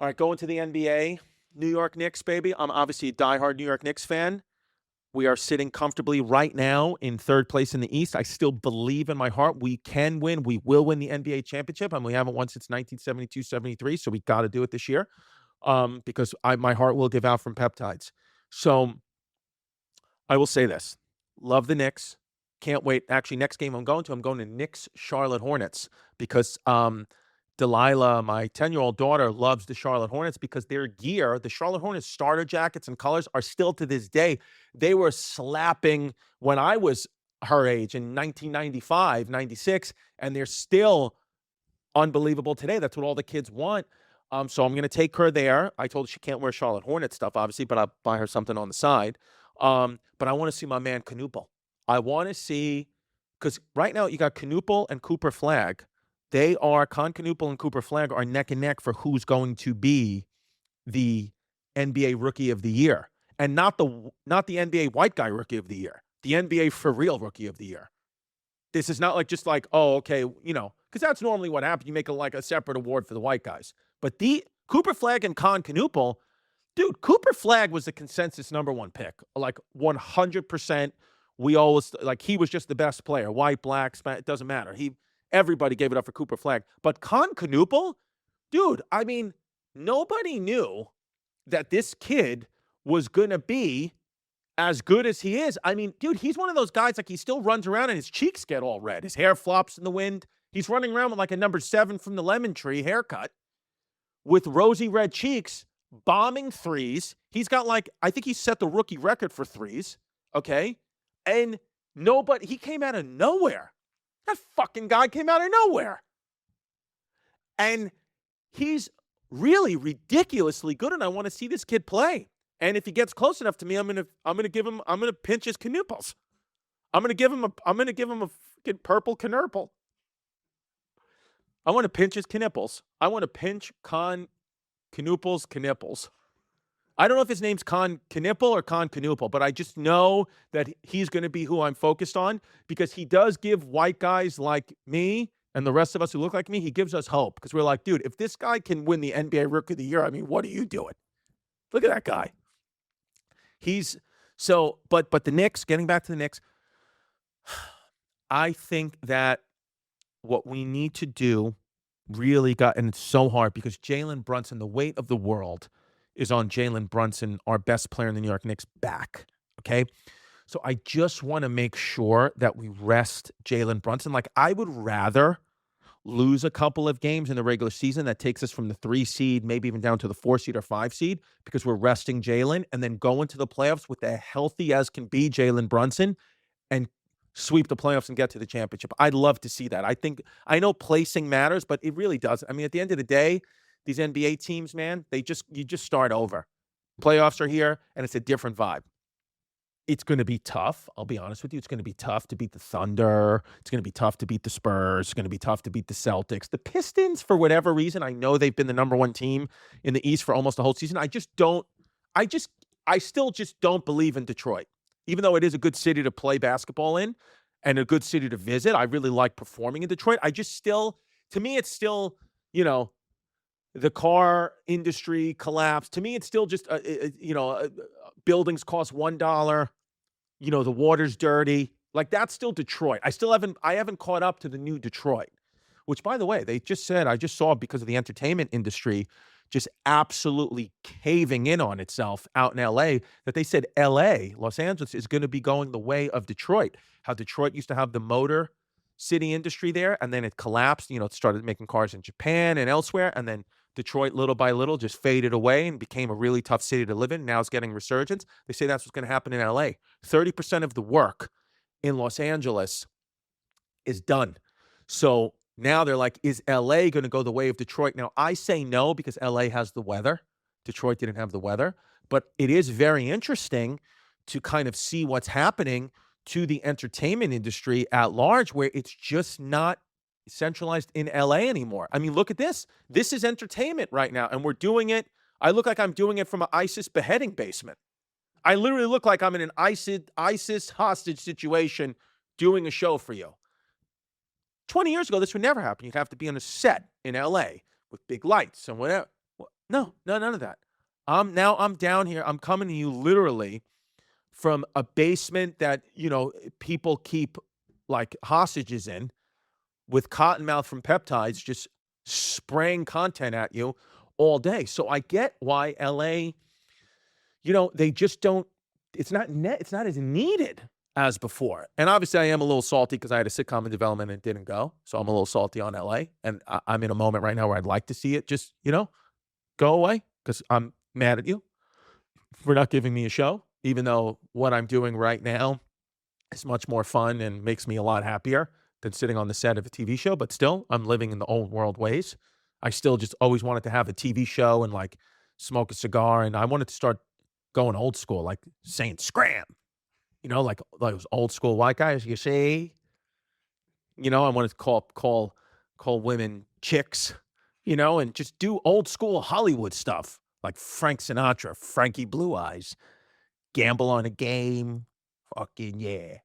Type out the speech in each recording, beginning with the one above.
All right, going to the NBA. New York Knicks, baby. I'm obviously a diehard New York Knicks fan. We are sitting comfortably right now in third place in the East. I still believe in my heart we can win. We will win the NBA championship, and we haven't won since 1972-73, so we got to do it this year because my heart will give out from peptides. So I will say this. Love the Knicks. Can't wait. Actually, next game I'm going to Knicks Charlotte Hornets because Delilah, my 10-year-old daughter, loves the Charlotte Hornets because their gear, the Charlotte Hornets starter jackets and colors are still to this day. They were slapping when I was her age in 1995, 96, and they're still unbelievable today. That's what all the kids want. So I'm going to take her there. I told her she can't wear Charlotte Hornet stuff, obviously, but I'll buy her something on the side. But I want to see my man Knuppel. I want to see, because right now you got Knuppel and Cooper Flagg. Con Knuppel and Cooper Flagg are neck and neck for who's going to be the NBA Rookie of the Year. And not the NBA white guy Rookie of the Year. The NBA for real Rookie of the Year. This is not just like, oh, okay, because that's normally what happens. You make a separate award for the white guys. But the Cooper Flagg and Con Knuppel, dude, Cooper Flagg was the consensus #1 pick. 100%. We always, he was just the best player. White, black, it doesn't matter. Everybody gave it up for Cooper Flagg. But Con Knuppel, dude, I mean, nobody knew that this kid was going to be as good as he is. I mean, dude, he's one of those guys, he still runs around and his cheeks get all red. His hair flops in the wind. He's running around with a number 7 from the Lemon Tree haircut with rosy red cheeks, bombing threes. He's got I think he set the rookie record for threes, okay? And he came out of nowhere. That fucking guy came out of nowhere. And he's really ridiculously good, and I want to see this kid play. And if he gets close enough to me, I'm gonna pinch his knupples. I'm gonna give him a fucking purple knurple. I want to pinch his knipples. I want to pinch Con Knuppel's knipples. I don't know if his name's Con Knuppel or Con Knuppel, but I just know that he's going to be who I'm focused on because he does give white guys like me and the rest of us who look like me, he gives us hope because we're like, dude, if this guy can win the NBA Rookie of the Year, I mean, what are you doing? Look at that guy. But the Knicks, getting back to the Knicks, I think that what we need to do and it's so hard because Jalen Brunson, the weight of the world is on Jalen Brunson, our best player in the New York Knicks, back, okay? So I just want to make sure that we rest Jalen Brunson. I would rather lose a couple of games in the regular season that takes us from the 3 seed, maybe even down to the 4 seed or 5 seed, because we're resting Jalen, and then go into the playoffs with a healthy as can be Jalen Brunson and sweep the playoffs and get to the championship. I'd love to see that. I know placing matters, but it really does. I mean, at the end of the day, these NBA teams, man, you just start over. Playoffs are here, and it's a different vibe. It's going to be tough. I'll be honest with you. It's going to be tough to beat the Thunder. It's going to be tough to beat the Spurs. It's going to be tough to beat the Celtics. The Pistons, for whatever reason, I know they've been the #1 team in the East for almost the whole season. I still just don't believe in Detroit. Even though it is a good city to play basketball in and a good city to visit, I really like performing in Detroit. To me, it's still, the car industry collapsed. To me, it's still just, buildings cost $1. The water's dirty. That's still Detroit. I haven't caught up to the new Detroit, which, by the way, they just said, I just saw because of the entertainment industry just absolutely caving in on itself out in LA, that they said Los Angeles, is going to be going the way of Detroit. How Detroit used to have the motor city industry there, and then it collapsed. It started making cars in Japan and elsewhere, and then Detroit, little by little, just faded away and became a really tough city to live in. Now it's getting resurgence. They say that's what's going to happen in LA. 30% of the work in Los Angeles is done. So now they're like, is LA going to go the way of Detroit? Now, I say no because LA has the weather. Detroit didn't have the weather. But it is very interesting to kind of see what's happening to the entertainment industry at large, where it's just not centralized in LA anymore. I mean, look at this. This is entertainment right now, and we're doing it. I look like I'm doing it from an ISIS beheading basement. I literally look like I'm in an ISIS hostage situation doing a show for you. 20 years ago, this would never happen. You'd have to be on a set in LA with big lights and whatever. No, no, none of that. I'm down here. I'm coming to you literally from a basement that, people keep like hostages in with Cottonmouth from Peptides just spraying content at you all day. So I get why LA, they just don't, it's not as needed as before. And obviously I am a little salty because I had a sitcom in development and it didn't go. So I'm a little salty on LA. And I'm in a moment right now where I'd like to see it just, go away because I'm mad at you for not giving me a show, even though what I'm doing right now is much more fun and makes me a lot happier than sitting on the set of a TV show. But still, I'm living in the old world ways. I still just always wanted to have a TV show and like smoke a cigar. And I wanted to start going old school, like saying scram, like those old school white guys, you see. I wanted to call women chicks, and just do old school Hollywood stuff like Frank Sinatra, Frankie Blue Eyes, gamble on a game, fucking yeah.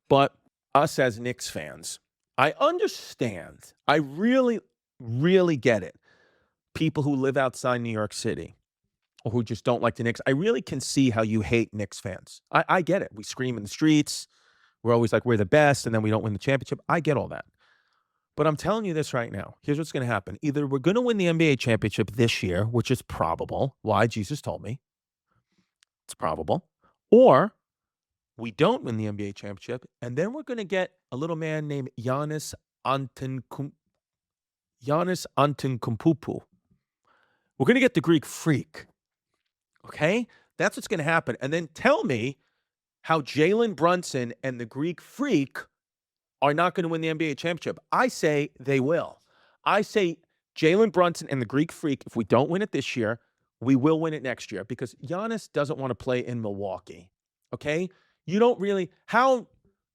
But us as Knicks fans, I understand. I really, really get it. People who live outside New York City or who just don't like the Knicks, I really can see how you hate Knicks fans. I get it. We scream in the streets. We're always like, we're the best, and then we don't win the championship. I get all that. But I'm telling you this right now. Here's what's going to happen. Either we're going to win the NBA championship this year, which is probable. Why? Jesus told me. It's probable. Or we don't win the NBA championship, and then we're going to get a little man named Giannis Antetokounmpo. We're going to get the Greek freak. Okay? That's what's going to happen. And then tell me how Jalen Brunson and the Greek freak are not going to win the NBA championship. I say they will. I say Jalen Brunson and the Greek freak, if we don't win it this year, we will win it next year because Giannis doesn't want to play in Milwaukee. Okay? You don't really, do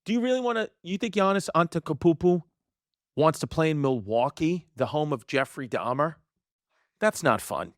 you really want to, you think Giannis Antetokounmpo wants to play in Milwaukee, the home of Jeffrey Dahmer? That's not fun.